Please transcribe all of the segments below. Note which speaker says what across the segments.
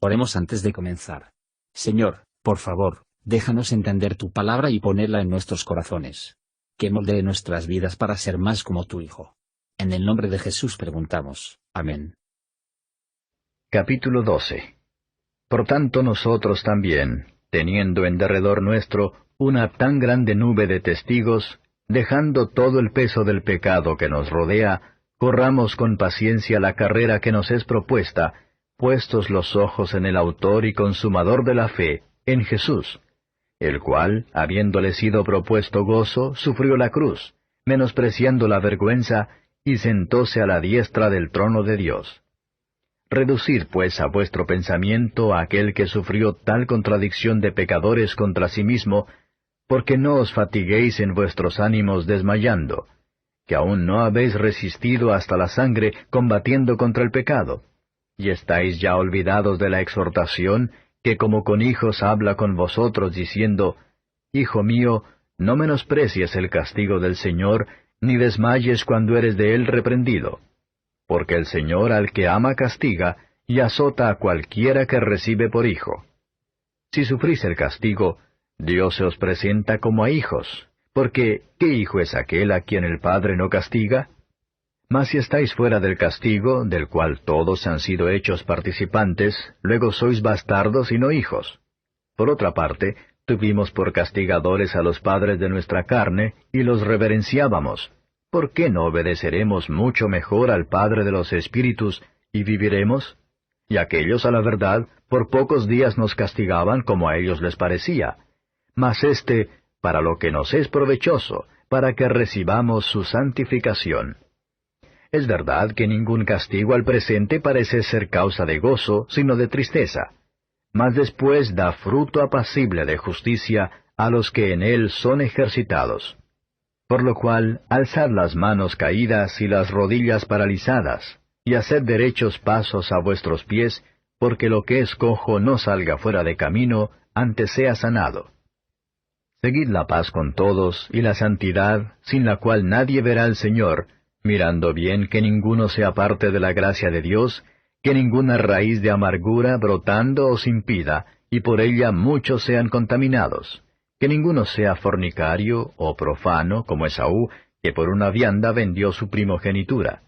Speaker 1: Oremos antes de comenzar. Señor, por favor, déjanos entender tu palabra y ponerla en nuestros corazones. Que moldee nuestras vidas para ser más como tu Hijo. En el nombre de Jesús preguntamos. Amén.
Speaker 2: Capítulo 12. Por tanto nosotros también, teniendo en derredor nuestro una tan grande nube de testigos, dejando todo el peso del pecado que nos rodea, corramos con paciencia la carrera que nos es propuesta, puestos los ojos en el autor y consumador de la fe, en Jesús, el cual, habiéndole sido propuesto gozo, sufrió la cruz, menospreciando la vergüenza, y sentóse a la diestra del trono de Dios. Reducid pues a vuestro pensamiento a aquel que sufrió tal contradicción de pecadores contra sí mismo, porque no os fatiguéis en vuestros ánimos desmayando, que aún no habéis resistido hasta la sangre combatiendo contra el pecado, y estáis ya olvidados de la exhortación que como con hijos habla con vosotros diciendo, Hijo mío, no menosprecies el castigo del Señor, ni desmayes cuando eres de él reprendido. Porque el Señor al que ama castiga, y azota a cualquiera que recibe por hijo. Si sufrís el castigo, Dios se os presenta como a hijos, porque ¿qué hijo es aquel a quien el Padre no castiga? Mas si estáis fuera del castigo, del cual todos han sido hechos participantes, luego sois bastardos y no hijos. Por otra parte, tuvimos por castigadores a los padres de nuestra carne, y los reverenciábamos. ¿Por qué no obedeceremos mucho mejor al Padre de los Espíritus, y viviremos? Y aquellos, a la verdad, por pocos días nos castigaban como a ellos les parecía. Mas para lo que nos es provechoso, para que recibamos su santificación. Es verdad que ningún castigo al presente parece ser causa de gozo, sino de tristeza. Mas después da fruto apacible de justicia a los que en él son ejercitados. Por lo cual, alzad las manos caídas y las rodillas paralizadas, y haced derechos pasos a vuestros pies, porque lo que es cojo no salga fuera de camino, antes sea sanado. Seguid la paz con todos, y la santidad, sin la cual nadie verá al Señor, mirando bien que ninguno se aparte de la gracia de Dios, que ninguna raíz de amargura brotando os impida, y por ella muchos sean contaminados. Que ninguno sea fornicario o profano, como Esaú, que por una vianda vendió su primogenitura.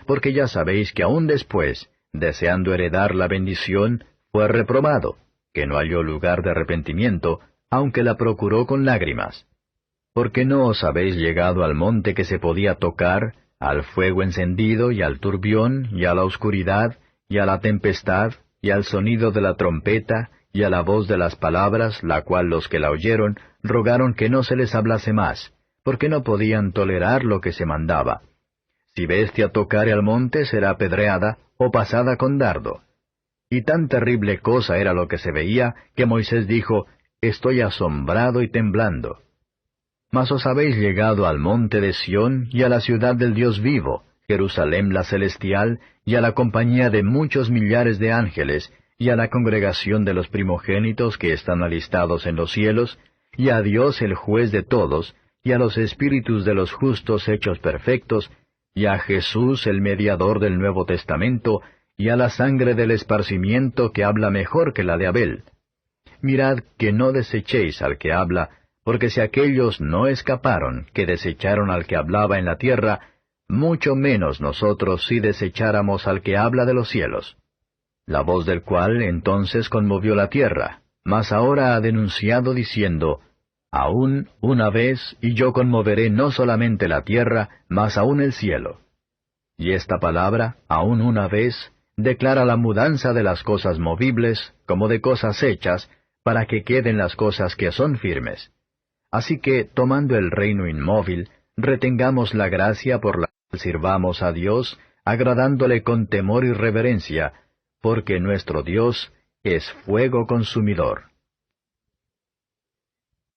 Speaker 2: Porque ya sabéis que aún después, deseando heredar la bendición, fue reprobado, que no halló lugar de arrepentimiento, aunque la procuró con lágrimas. Porque no os habéis llegado al monte que se podía tocar, al fuego encendido, y al turbión, y a la oscuridad, y a la tempestad, y al sonido de la trompeta, y a la voz de las palabras, la cual los que la oyeron rogaron que no se les hablase más, porque no podían tolerar lo que se mandaba. Si bestia tocare al monte será apedreada, o pasada con dardo. Y tan terrible cosa era lo que se veía, que Moisés dijo, Estoy asombrado y temblando. Mas os habéis llegado al monte de Sión, y a la ciudad del Dios vivo, Jerusalén la celestial, y a la compañía de muchos millares de ángeles, y a la congregación de los primogénitos que están alistados en los cielos, y a Dios el juez de todos, y a los espíritus de los justos hechos perfectos, y a Jesús el mediador del Nuevo Testamento, y a la sangre del esparcimiento que habla mejor que la de Abel. Mirad que no desechéis al que habla, porque si aquellos no escaparon, que desecharon al que hablaba en la tierra, mucho menos nosotros si desecháramos al que habla de los cielos. La voz del cual entonces conmovió la tierra, mas ahora ha denunciado diciendo, Aún una vez, y yo conmoveré no solamente la tierra, mas aún el cielo. Y esta palabra, aún una vez, declara la mudanza de las cosas movibles, como de cosas hechas, para que queden las cosas que son firmes. Así que, tomando el reino inmóvil, retengamos la gracia por la cual sirvamos a Dios, agradándole con temor y reverencia, porque nuestro Dios es fuego consumidor.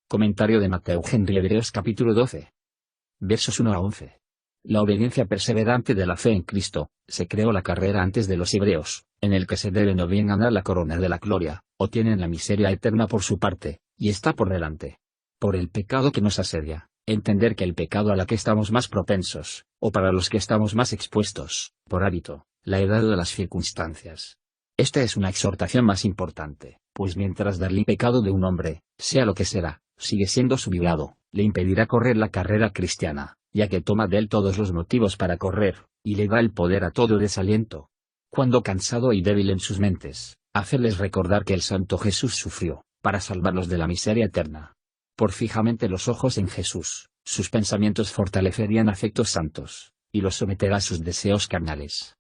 Speaker 1: Comentario de Mateo Henry, Hebreos capítulo 12. Versos 1 a 11. La obediencia perseverante de la fe en Cristo, se creó la carrera antes de los hebreos, en el que se deben o bien ganar la corona de la gloria, o tienen la miseria eterna por su parte, y está por delante. Por el pecado que nos asedia, entender que el pecado a la que estamos más propensos, o para los que estamos más expuestos, por hábito, la edad de las circunstancias. Esta es una exhortación más importante, pues mientras darle pecado de un hombre, sea lo que será, sigue siendo su violado, le impedirá correr la carrera cristiana, ya que toma de él todos los motivos para correr, y le da el poder a todo desaliento. Cuando cansado y débil en sus mentes, hacerles recordar que el Santo Jesús sufrió, para salvarlos de la miseria eterna. Por fijamente los ojos en Jesús, sus pensamientos fortalecerían afectos santos, y los someterá a sus deseos carnales.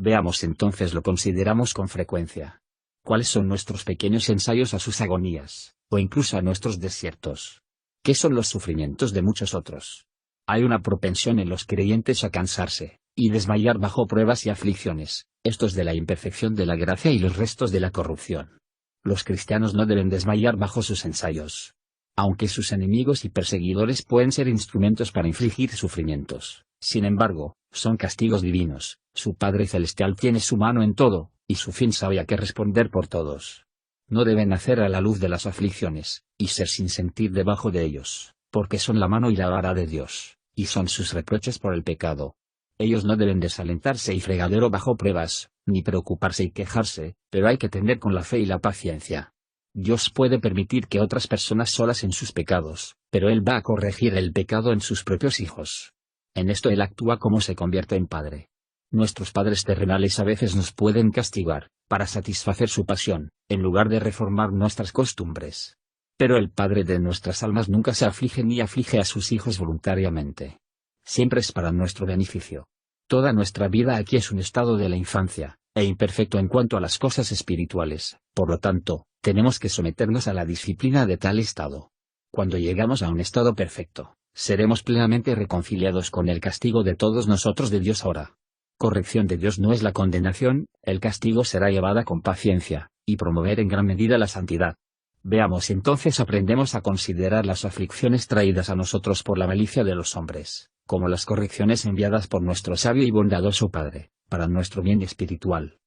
Speaker 1: Veamos entonces lo consideramos con frecuencia. ¿Cuáles son nuestros pequeños ensayos a sus agonías, o incluso a nuestros desiertos? ¿Qué son los sufrimientos de muchos otros? Hay una propensión en los creyentes a cansarse, y desmayar bajo pruebas y aflicciones, estos de la imperfección de la gracia y los restos de la corrupción. Los cristianos no deben desmayar bajo sus ensayos. Aunque sus enemigos y perseguidores pueden ser instrumentos para infligir sufrimientos, sin embargo, son castigos divinos. Su Padre Celestial tiene su mano en todo, y su fin sabe a qué responder por todos. No deben nacer a la luz de las aflicciones, y ser sin sentir debajo de ellos, porque son la mano y la vara de Dios, y son sus reproches por el pecado. Ellos no deben desalentarse y fregadero bajo pruebas, ni preocuparse y quejarse, pero hay que tener con la fe y la paciencia. Dios puede permitir que otras personas solas en sus pecados, pero Él va a corregir el pecado en sus propios hijos. En esto Él actúa como se convierte en Padre. Nuestros padres terrenales a veces nos pueden castigar, para satisfacer su pasión, en lugar de reformar nuestras costumbres. Pero el Padre de nuestras almas nunca se aflige ni aflige a sus hijos voluntariamente. Siempre es para nuestro beneficio. Toda nuestra vida aquí es un estado de la infancia, e imperfecto en cuanto a las cosas espirituales, por lo tanto, tenemos que someternos a la disciplina de tal estado. Cuando llegamos a un estado perfecto, seremos plenamente reconciliados con el castigo de todos nosotros de Dios ahora. Corrección de Dios no es la condenación, el castigo será llevada con paciencia, y promover en gran medida la santidad. Veamos entonces aprendemos a considerar las aflicciones traídas a nosotros por la malicia de los hombres, como las correcciones enviadas por nuestro sabio y bondadoso Padre, para nuestro bien espiritual.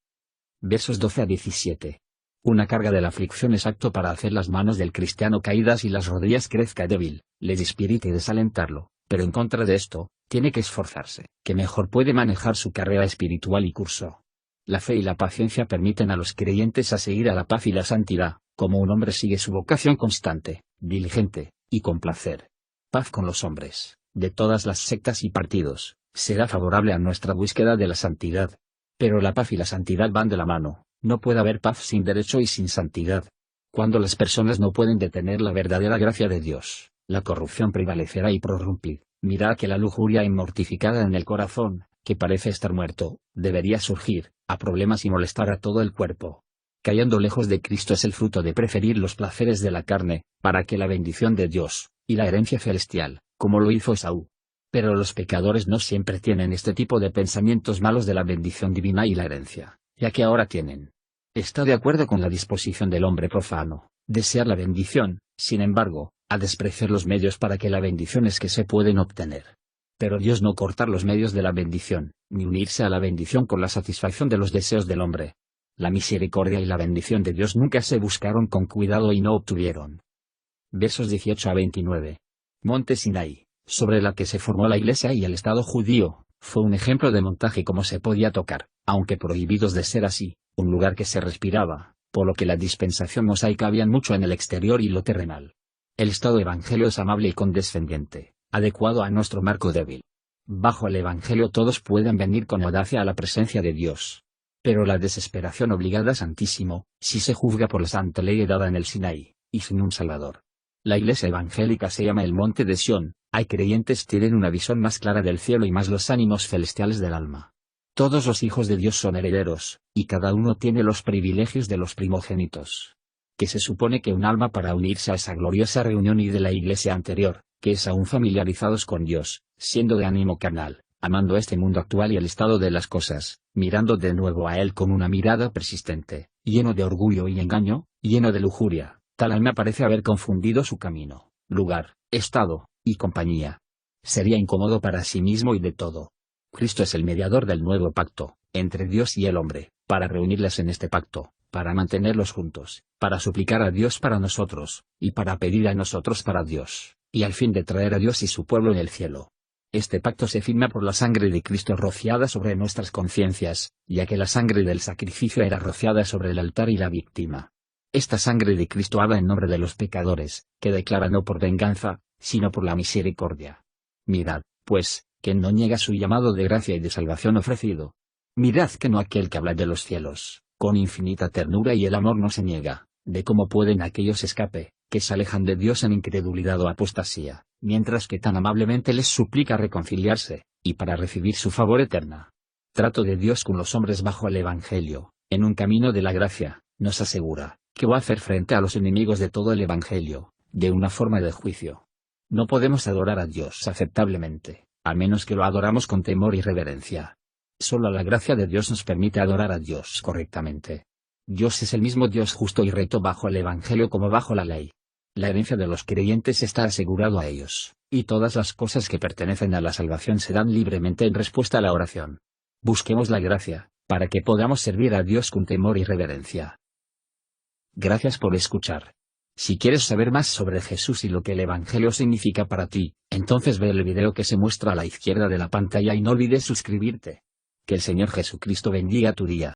Speaker 1: Versos 12 a 17. Una carga de la aflicción es apto para hacer las manos del cristiano caídas y las rodillas crezca débil, le despierte y desalentarlo, pero en contra de esto, tiene que esforzarse, que mejor puede manejar su carrera espiritual y curso. La fe y la paciencia permiten a los creyentes a seguir a la paz y la santidad, como un hombre sigue su vocación constante, diligente, y con placer. Paz con los hombres, de todas las sectas y partidos, será favorable a nuestra búsqueda de la santidad. Pero la paz y la santidad van de la mano, no puede haber paz sin derecho y sin santidad. Cuando las personas no pueden detener la verdadera gracia de Dios, la corrupción prevalecerá y prorrumpir. Mirad que la lujuria inmortificada en el corazón, que parece estar muerto, debería surgir, a problemas y molestar a todo el cuerpo. Cayendo lejos de Cristo es el fruto de preferir los placeres de la carne, para que la bendición de Dios, y la herencia celestial, como lo hizo Esaú. Pero los pecadores no siempre tienen este tipo de pensamientos malos de la bendición divina y la herencia, ya que ahora tienen. Está de acuerdo con la disposición del hombre profano, desear la bendición, sin embargo, a despreciar los medios para que la bendición es que se pueden obtener. Pero Dios no cortar los medios de la bendición, ni unirse a la bendición con la satisfacción de los deseos del hombre. La misericordia y la bendición de Dios nunca se buscaron con cuidado y no obtuvieron. Versos 18 a 29. Monte Sinaí, sobre la que se formó la Iglesia y el Estado judío, fue un ejemplo de montaje como se podía tocar, aunque prohibidos de ser así, un lugar que se respiraba, por lo que la dispensación mosaica había mucho en el exterior y lo terrenal. El Estado Evangelio es amable y condescendiente, adecuado a nuestro marco débil. Bajo el Evangelio todos pueden venir con audacia a la presencia de Dios. Pero la desesperación obligada Santísimo, si se juzga por la santa ley dada en el Sinaí, y sin un Salvador. La Iglesia evangélica se llama el Monte de Sión, hay creyentes tienen una visión más clara del cielo y más los ánimos celestiales del alma. Todos los hijos de Dios son herederos, y cada uno tiene los privilegios de los primogénitos. Que se supone que un alma para unirse a esa gloriosa reunión y de la Iglesia anterior, que es aún familiarizados con Dios, siendo de ánimo carnal, amando este mundo actual y el estado de las cosas, mirando de nuevo a Él con una mirada persistente, lleno de orgullo y engaño, lleno de lujuria, tal alma parece haber confundido su camino, lugar, estado, y compañía. Sería incómodo para sí mismo y de todo. Cristo es el mediador del nuevo pacto, entre Dios y el hombre, para reunirles en este pacto, para mantenerlos juntos, para suplicar a Dios para nosotros, y para pedir a nosotros para Dios, y al fin de traer a Dios y su pueblo en el cielo. Este pacto se firma por la sangre de Cristo rociada sobre nuestras conciencias, ya que la sangre del sacrificio era rociada sobre el altar y la víctima. Esta sangre de Cristo habla en nombre de los pecadores, que declara no por venganza, sino por la misericordia. Mirad, pues, que no niega su llamado de gracia y de salvación ofrecido. Mirad que no aquel que habla de los cielos, con infinita ternura y el amor no se niega, de cómo pueden aquellos escape, que se alejan de Dios en incredulidad o apostasía, mientras que tan amablemente les suplica reconciliarse, y para recibir su favor eterna. Trato de Dios con los hombres bajo el Evangelio, en un camino de la gracia, nos asegura, que va a hacer frente a los enemigos de todo el Evangelio, de una forma de juicio. No podemos adorar a Dios aceptablemente, a menos que lo adoramos con temor y reverencia. Solo la gracia de Dios nos permite adorar a Dios correctamente. Dios es el mismo Dios justo y recto bajo el Evangelio como bajo la ley. La herencia de los creyentes está asegurado a ellos, y todas las cosas que pertenecen a la salvación se dan libremente en respuesta a la oración. Busquemos la gracia, para que podamos servir a Dios con temor y reverencia. Gracias por escuchar. Si quieres saber más sobre Jesús y lo que el Evangelio significa para ti, entonces ve el video que se muestra a la izquierda de la pantalla y no olvides suscribirte. Que el Señor Jesucristo bendiga tu día.